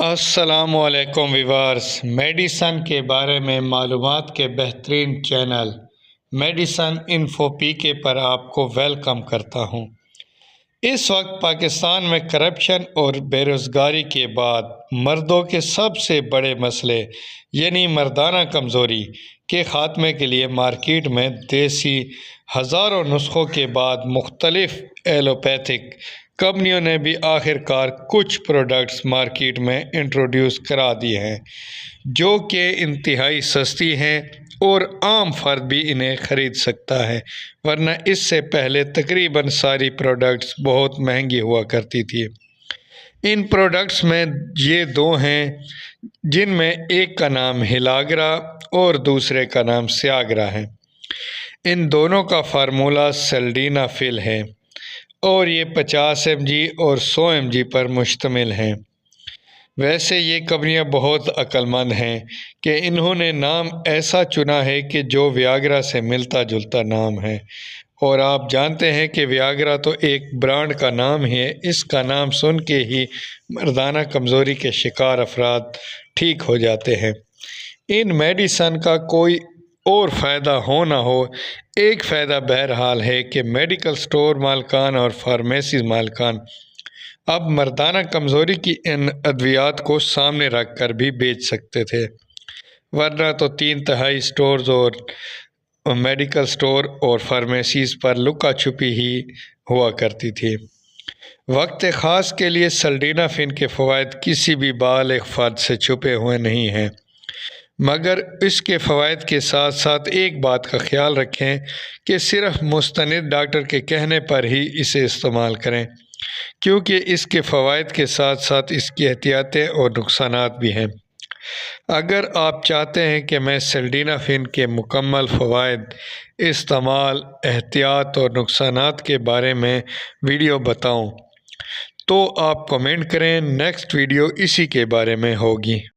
السلام علیکم viewers, medicine کے بارے میں معلومات کے بہترین چینل میڈیسن انفو پی کے پر آپ کو ویلکم کرتا ہوں۔ اس وقت پاکستان میں کرپشن اور بے روزگاری کے بعد مردوں کے سب سے بڑے مسئلے یعنی مردانہ کمزوری کے خاتمے کے لیے مارکیٹ میں دیسی ہزاروں نسخوں کے بعد مختلف ایلوپیتھک کمپنیوں نے بھی آخر کار کچھ پروڈکٹس مارکیٹ میں انٹروڈیوس کرا دیے ہیں جو کہ انتہائی سستی ہیں اور عام فرد بھی انہیں خرید سکتا ہے، ورنہ اس سے پہلے تقریباً ساری پروڈکٹس بہت مہنگی ہوا کرتی تھی۔ ان پروڈکٹس میں یہ دو ہیں جن میں ایک کا نام ہیلاگرا اور دوسرے کا نام سیاگرا ہے۔ ان دونوں کا فارمولہ سیلڈینا فل ہے اور یہ 50 mg اور 100 mg پر مشتمل ہیں۔ ویسے یہ کمپنیاں بہت عقل مند ہیں کہ انہوں نے نام ایسا چنا ہے کہ جو ویاگرا سے ملتا جلتا نام ہے، اور آپ جانتے ہیں کہ ویاگرا تو ایک برانڈ کا نام ہی ہے۔ اس کا نام سن کے ہی مردانہ کمزوری کے شکار افراد ٹھیک ہو جاتے ہیں۔ ان میڈیسن کا کوئی اور فائدہ ہو نہ ہو، ایک فائدہ بہرحال ہے کہ میڈیکل سٹور مالکان اور فارمیسی مالکان اب مردانہ کمزوری کی ان ادویات کو سامنے رکھ کر بھی بیچ سکتے تھے، ورنہ تو 3/4 سٹورز اور میڈیکل سٹور اور فارمیسیز پر لکا چھپی ہی ہوا کرتی تھی۔ وقت خاص کے لیے سیلڈینا فن کے فوائد کسی بھی بالغ فرد سے چھپے ہوئے نہیں ہیں، مگر اس کے فوائد کے ساتھ ساتھ ایک بات کا خیال رکھیں کہ صرف مستند ڈاکٹر کے کہنے پر ہی اسے استعمال کریں، کیونکہ اس کے فوائد کے ساتھ ساتھ اس کی احتیاطیں اور نقصانات بھی ہیں۔ اگر آپ چاہتے ہیں کہ میں سیلڈینا فن کے مکمل فوائد، استعمال، احتیاط اور نقصانات کے بارے میں ویڈیو بتاؤں تو آپ کمنٹ کریں، نیکسٹ ویڈیو اسی کے بارے میں ہوگی۔